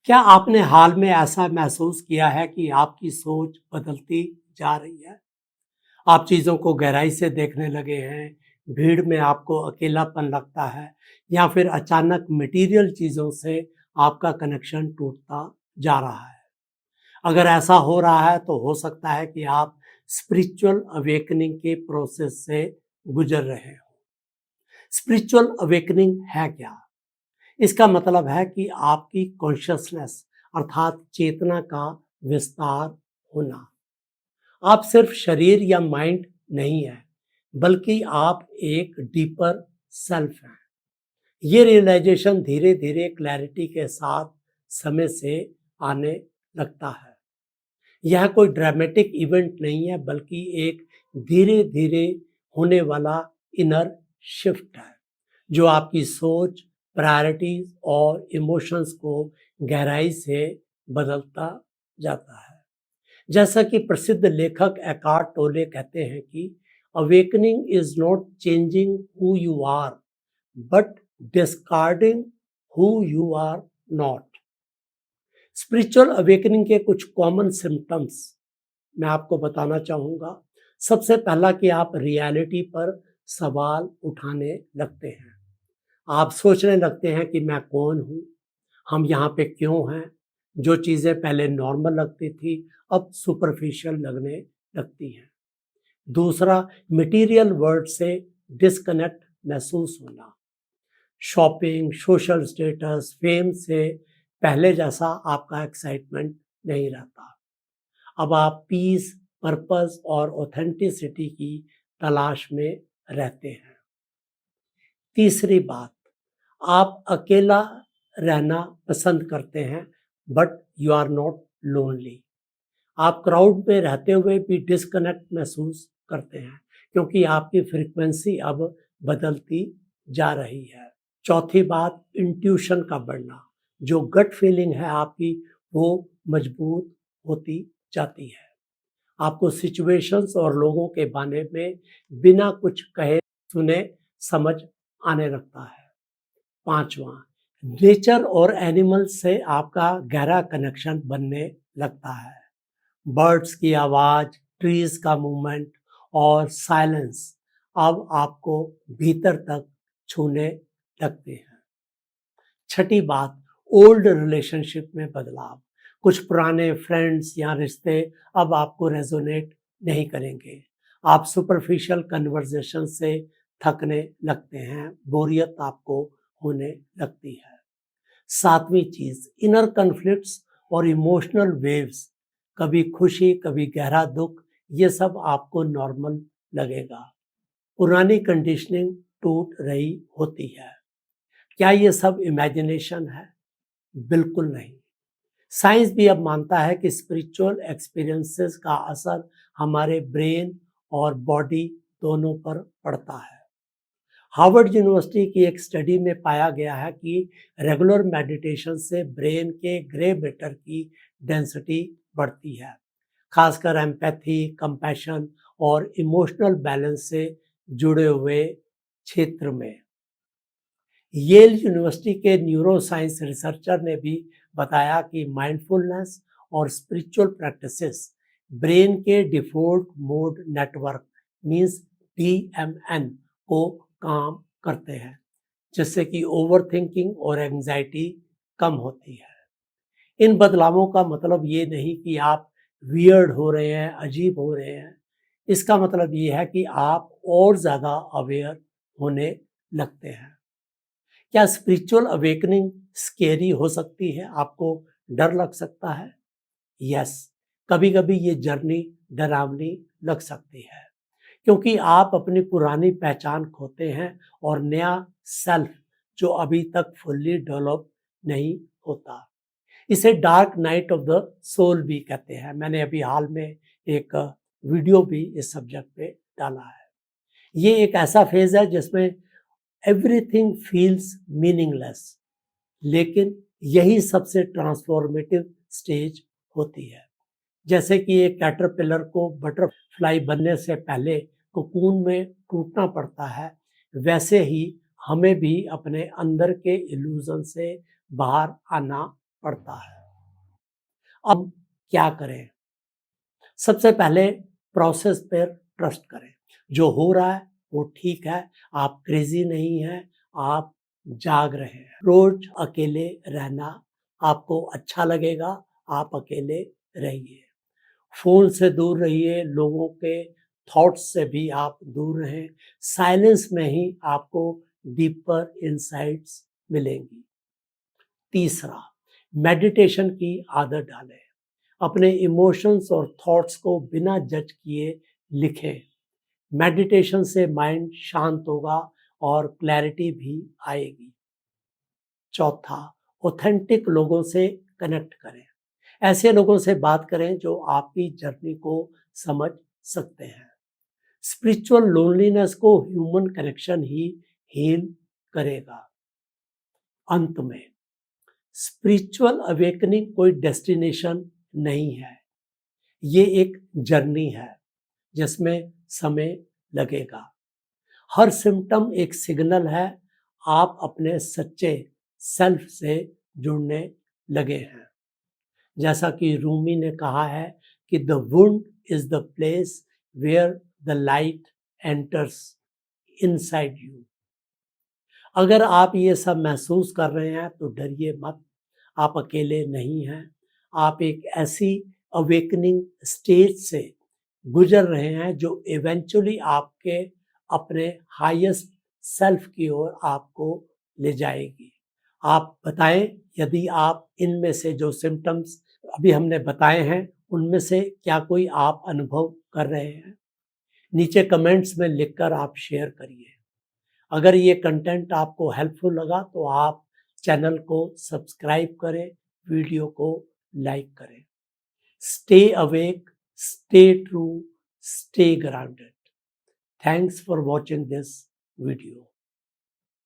क्या आपने हाल में ऐसा महसूस किया है कि आपकी सोच बदलती जा रही है? आप चीज़ों को गहराई से देखने लगे हैं, भीड़ में आपको अकेलापन लगता है या फिर अचानक मटेरियल चीज़ों से आपका कनेक्शन टूटता जा रहा है? अगर ऐसा हो रहा है तो हो सकता है कि आप स्पिरिचुअल अवेकनिंग के प्रोसेस से गुजर रहे हो। स्पिरिचुअल अवेकनिंग है क्या? इसका मतलब है कि आपकी कॉन्शियसनेस अर्थात चेतना का विस्तार होना। आप सिर्फ शरीर या माइंड नहीं है, बल्कि आप एक डीपर सेल्फ हैं। ये रियलाइजेशन धीरे धीरे क्लैरिटी के साथ समय से आने लगता है। यह कोई ड्रामेटिक इवेंट नहीं है, बल्कि एक धीरे धीरे होने वाला इनर शिफ्ट है जो आपकी सोच, प्रायोरिटीज और इमोशंस को गहराई से बदलता जाता है। जैसा कि प्रसिद्ध लेखक एकार्ट टोले कहते हैं कि awakening is not changing who you are, but discarding who you are not. Spiritual awakening के कुछ कॉमन सिम्टम्स मैं आपको बताना चाहूँगा। सबसे पहला कि आप रियलिटी पर सवाल उठाने लगते हैं। आप सोचने लगते हैं कि मैं कौन हूँ? हम यहाँ पे क्यों हैं? जो चीज़ें पहले नॉर्मल लगती थी, अब सुपरफिशियल लगने लगती हैं। दूसरा, मटेरियल वर्ल्ड से डिस्कनेक्ट महसूस होना। शॉपिंग, सोशल स्टेटस, फेम से पहले जैसा आपका एक्साइटमेंट नहीं रहता। अब आप पीस, पर्पस और ऑथेंटिसिटी की तलाश में रहते हैं। तीसरी बात, आप अकेला रहना पसंद करते हैं, but you are not lonely. आप क्राउड में रहते हुए भी डिस्कनेक्ट महसूस करते हैं, क्योंकि आपकी फ्रीक्वेंसी अब बदलती जा रही है। चौथी बात, इंट्यूशन का बढ़ना। जो गट फीलिंग है आपकी, वो मजबूत होती जाती है। आपको सिचुएशंस और लोगों के बारे में बिना कुछ कहे सुने समझ आने लगता है। पांचवा, नेचर और एनिमल से आपका गहरा कनेक्शन बनने लगता है। बर्ड्स की आवाज, ट्रीज का मूवमेंट और साइलेंस अब आपको भीतर तक छूने लगते हैं। छठी बात, ओल्ड रिलेशनशिप में बदलाव। कुछ पुराने फ्रेंड्स या रिश्ते अब आपको रेजोनेट नहीं करेंगे। आप सुपरफिशियल कन्वर्सेशन से थकने लगते हैं, बोरियत आपको होने लगती है। सातवीं चीज, इनर कन्फ्लिक्ट्स और इमोशनल वेव्स। कभी खुशी, कभी गहरा दुख, ये सब आपको नॉर्मल लगेगा। पुरानी कंडीशनिंग टूट रही होती है। क्या ये सब इमेजिनेशन है? बिल्कुल नहीं। साइंस भी अब मानता है कि स्पिरिचुअल एक्सपीरियंसेस का असर हमारे ब्रेन और बॉडी दोनों पर पड़ता है। हार्वर्ड यूनिवर्सिटी की एक स्टडी में पाया गया है कि रेगुलर मेडिटेशन से ब्रेन के ग्रे मैटर की डेंसिटी बढ़ती है, खासकर एम्पैथी, कंपैशन और इमोशनल बैलेंस से जुड़े हुए क्षेत्र में। येल यूनिवर्सिटी के न्यूरो साइंस रिसर्चर ने भी बताया कि माइंडफुलनेस और स्पिरिचुअल प्रैक्टिसेस ब्रेन के default mode network means DMN को काम करते हैं, जिससे कि ओवर थिंकिंग और एंजाइटी कम होती है। इन बदलावों का मतलब ये नहीं कि आप वियर्ड हो रहे हैं, अजीब हो रहे हैं। इसका मतलब ये है कि आप और ज़्यादा अवेयर होने लगते हैं। क्या स्पिरिचुअल अवेकनिंग स्केरी हो सकती है? आपको डर लग सकता है? यस, कभी-कभी ये जर्नी डरावनी लग सकती है, क्योंकि आप अपनी पुरानी पहचान खोते हैं और नया सेल्फ जो अभी तक फुल्ली डेवलप नहीं होता। इसे dark night of the soul भी कहते हैं। मैंने अभी हाल में एक वीडियो भी इस सब्जेक्ट पे डाला है। ये एक ऐसा फेज है जिसमें एवरीथिंग फील्स मीनिंगलेस, लेकिन यही सबसे ट्रांसफॉर्मेटिव स्टेज होती है। जैसे कि एक कैटरपिलर को बटरफ्लाई बनने से पहले कोकून में टूटना पड़ता है, वैसे ही हमें भी अपने अंदर के इल्यूजन से बाहर आना पड़ता है। अब क्या करें? सबसे पहले प्रोसेस पर ट्रस्ट करें। जो हो रहा है वो ठीक है, आप क्रेजी नहीं हैं, आप जाग रहे हैं। रोज अकेले रहना आपको अच्छा लगेगा, आप अकेले रहिए। फ़ोन से दूर रहिए, लोगों के थॉट्स से भी आप दूर रहें। साइलेंस में ही आपको डीपर इनसाइट्स मिलेंगी। तीसरा, मेडिटेशन की आदत डालें। अपने इमोशंस और थॉट्स को बिना जज किए लिखें। मेडिटेशन से माइंड शांत होगा और क्लैरिटी भी आएगी। चौथा, ऑथेंटिक लोगों से कनेक्ट करें। ऐसे लोगों से बात करें जो आपकी जर्नी को समझ सकते हैं। स्पिरिचुअल लोनलीनेस को ह्यूमन कनेक्शन ही हील करेगा। अंत में, स्पिरिचुअल अवेकनिंग कोई डेस्टिनेशन नहीं है, ये एक जर्नी है जिसमें समय लगेगा। हर सिम्टम एक सिग्नल है, आप अपने सच्चे सेल्फ से जुड़ने लगे हैं। जैसा कि रूमी ने कहा है कि the wound is the place where the light enters inside you. अगर आप ये सब महसूस कर रहे हैं तो डरिए मत, आप अकेले नहीं हैं। आप एक ऐसी अवेकनिंग स्टेज से गुजर रहे हैं जो इवेंचुअली आपके अपने हाईएस्ट सेल्फ की ओर आपको ले जाएगी। आप बताएं यदि आप इनमें से जो सिम्टम्स अभी हमने बताए हैं उनमें से क्या कोई आप अनुभव कर रहे हैं। नीचे कमेंट्स में लिखकर आप शेयर करिए। अगर ये कंटेंट आपको हेल्पफुल लगा तो आप चैनल को सब्सक्राइब करें, वीडियो को लाइक करें। Stay awake, stay true, stay grounded. Thanks for watching this video.